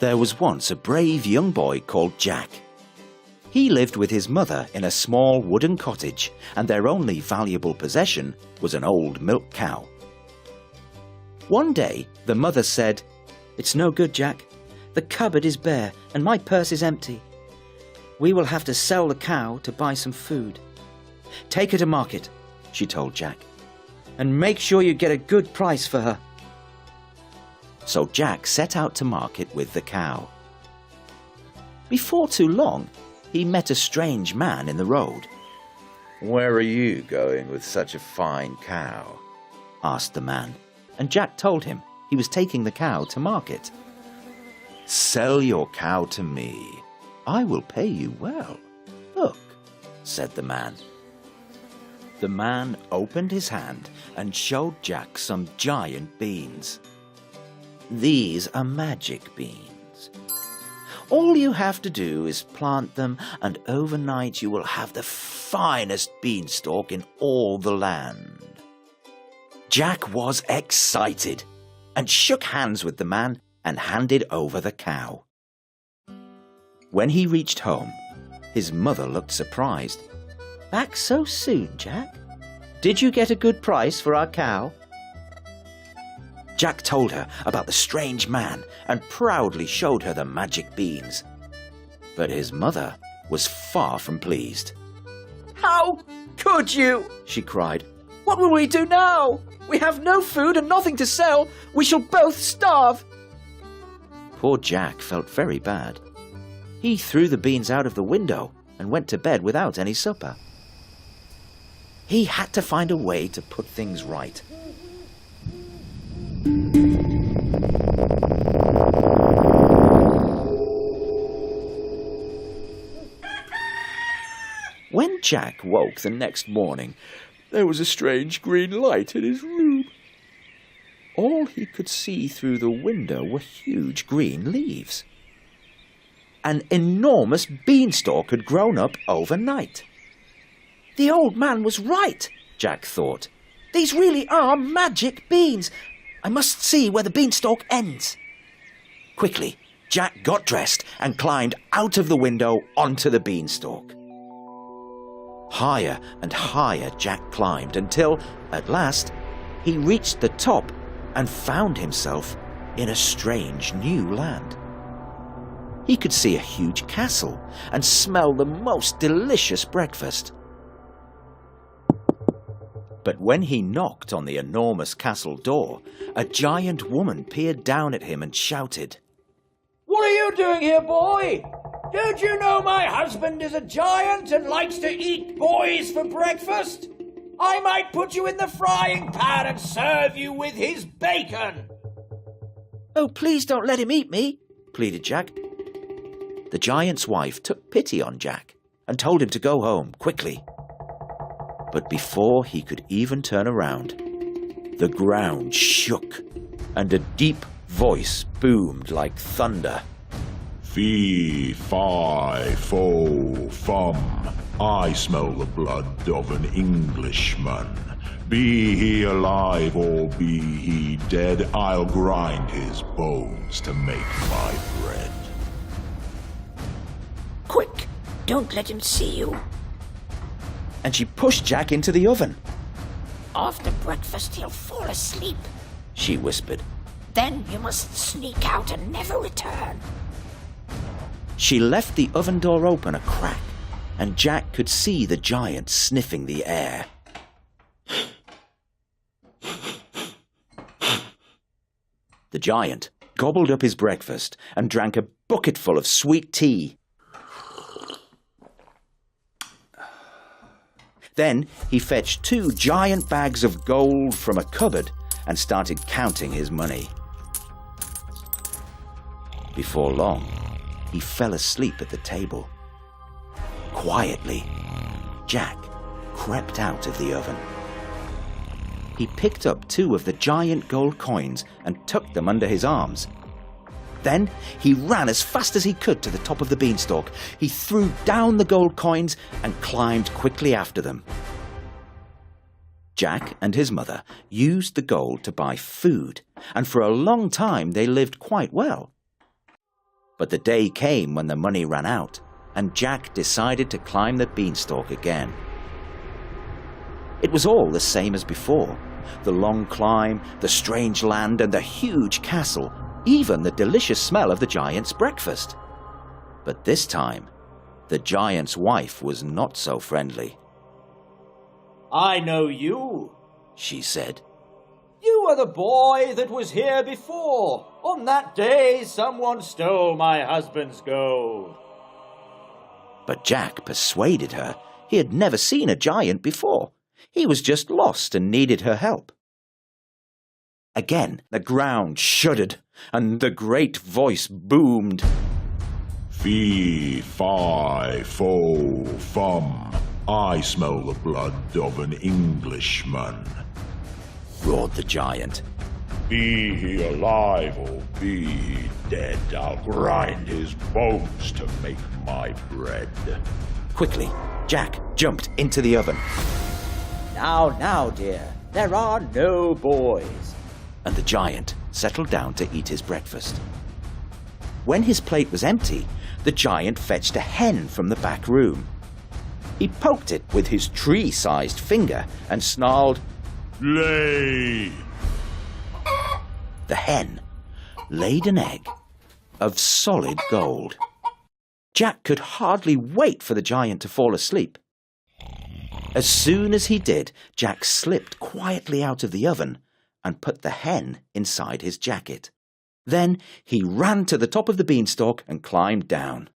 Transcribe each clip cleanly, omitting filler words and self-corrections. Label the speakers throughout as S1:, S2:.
S1: There was once a brave young boy called Jack. He lived with his mother in a small wooden cottage, and their only valuable possession was an old milk cow. One day, the mother said, "It's no good, Jack. The cupboard is bare and my purse is empty. We will have to sell the cow to buy some food. Take her to market," she told Jack, "and make sure you get a good price for her." So Jack set out to market with the cow. Before too long, he met a strange man in the road. "Where are you going with such a fine cow?" asked the man, and Jack told him he was taking the cow to market. "Sell your cow to me. I will pay you well. Look," said the man. The man opened his hand and showed Jack some giant beans. "These are magic beans. All you have to do is plant them, and overnight you will have the finest beanstalk in all the land." Jack was excited and shook hands with the man and handed over the cow. When he reached home, his mother looked surprised. "Back so soon, Jack? Did you get a good price for our cow?" Jack told her about the strange man and proudly showed her the magic beans. But his mother was far from pleased. "How could you?" she cried. "What will we do now? We have no food and nothing to sell. We shall both starve." Poor Jack felt very bad. He threw the beans out of the window and went to bed without any supper. He had to find a way to put things right. When Jack woke the next morning, there was a strange green light in his room. All he could see through the window were huge green leaves. An enormous beanstalk had grown up overnight. The old man was right, Jack thought. These really are magic beans. I must see where the beanstalk ends. Quickly, Jack got dressed and climbed out of the window onto the beanstalk. Higher and higher Jack climbed until, at last, he reached the top and found himself in a strange new land. He could see a huge castle and smell the most delicious breakfast. But when he knocked on the enormous castle door, a giant woman peered down at him and shouted,
S2: "What are you doing here, boy? Don't you know my husband is a giant and likes to eat boys for breakfast? I might put you in the frying pan and serve you with his bacon."
S1: "Oh, please don't let him eat me," pleaded Jack. The giant's wife took pity on Jack and told him to go home quickly. But before he could even turn around, the ground shook and a deep voice boomed like thunder.
S3: "Fee, fi, fo, fum. I smell the blood of an Englishman. Be he alive or be he dead, I'll grind his bones to make my bread."
S4: "Quick, don't let him see you."
S1: And she pushed Jack into the oven.
S4: "After breakfast he'll fall asleep.
S1: She whispered.
S4: Then you must sneak out and never return."
S1: She left the oven door open a crack, and Jack could see the giant sniffing the air. The giant gobbled up his breakfast and drank a bucketful of sweet tea. Then he fetched 2 giant bags of gold from a cupboard and started counting his money. Before long, he fell asleep at the table. Quietly, Jack crept out of the oven. He picked up 2 of the giant gold coins and tucked them under his arms. Then he ran as fast as he could to the top of the beanstalk. He threw down the gold coins and climbed quickly after them. Jack and his mother used the gold to buy food, and for a long time they lived quite well. But the day came when the money ran out, and Jack decided to climb the beanstalk again. It was all the same as before. The long climb, the strange land, and the huge castle, even the delicious smell of the giant's breakfast. But this time, the giant's wife was not so friendly.
S2: I know you,
S1: She said.
S2: You are the boy that was here before. On that day, someone stole my husband's gold.
S1: But Jack persuaded her he had never seen a giant before. He was just lost and needed her help. Again, the ground shuddered, and the great voice boomed.
S3: Fee, fi, fo, fum. I smell the blood of an Englishman.
S1: Roared the giant.
S3: Be he alive or be he dead, I'll grind his bones to make my bread.
S1: Quickly, Jack jumped into the oven.
S2: Now, dear, there are no boys.
S1: And the giant settled down to eat his breakfast. When his plate was empty, the giant fetched a hen from the back room. He poked it with his tree-sized finger and snarled,
S3: Lay!
S1: The hen laid an egg of solid gold. Jack could hardly wait for the giant to fall asleep. As soon as he did, Jack slipped quietly out of the oven and put the hen inside his jacket. Then he ran to the top of the beanstalk and climbed down.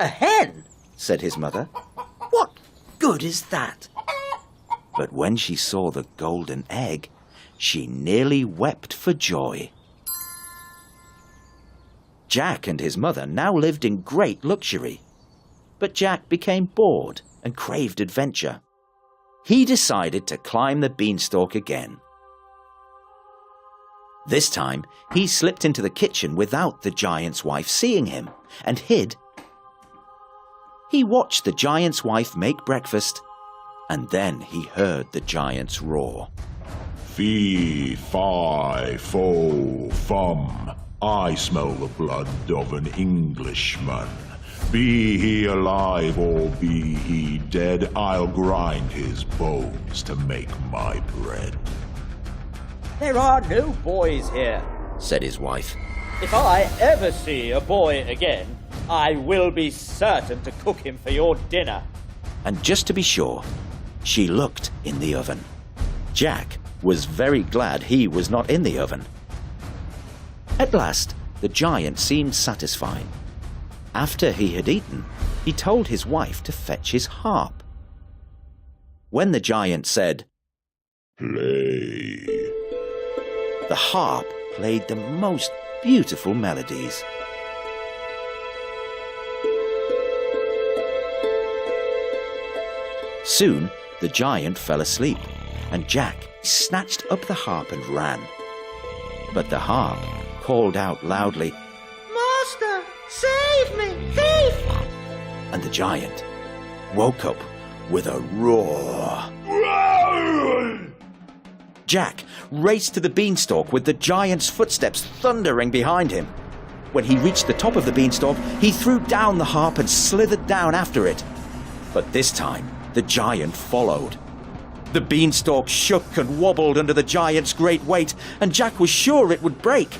S2: A hen?
S1: Said his mother. What good is that? But when she saw the golden egg, she nearly wept for joy. Jack and his mother now lived in great luxury. But Jack became bored and craved adventure. He decided to climb the beanstalk again. This time, he slipped into the kitchen without the giant's wife seeing him and hid. He watched the giant's wife make breakfast, and then he heard the giant's roar.
S3: Fee, fi, fo, fum. I smell the blood of an Englishman. Be he alive or be he dead, I'll grind his bones to make my bread.
S2: There are no boys here.
S1: Said his wife.
S2: If I ever see a boy again, I will be certain to cook him for your dinner.
S1: And just to be sure, she looked in the oven. Jack was very glad he was not in the oven. At last, the giant seemed satisfied. After he had eaten, he told his wife to fetch his harp. When the giant said,
S3: Play.
S1: the harp played the most beautiful melodies. Soon, the giant fell asleep, and Jack snatched up the harp and ran. But the harp called out loudly,
S5: Master, save me, thief!
S1: and the giant woke up with a roar. Jack raced to the beanstalk with the giant's footsteps thundering behind him. When he reached the top of the beanstalk, he threw down the harp and slithered down after it. But this time, the giant followed. The beanstalk shook and wobbled under the giant's great weight, and Jack was sure it would break.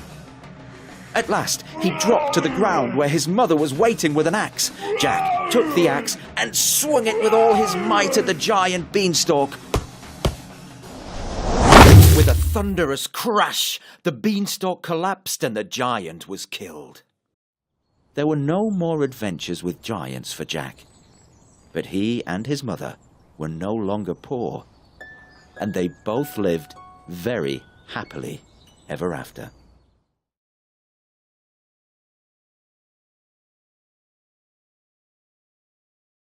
S1: At last, he dropped to the ground where his mother was waiting with an axe. Jack took the axe and swung it with all his might at the giant beanstalk. With a thunderous crash, the beanstalk collapsed and the giant was killed. There were no more adventures with giants for Jack. But he and his mother were no longer poor, and they both lived very happily ever after.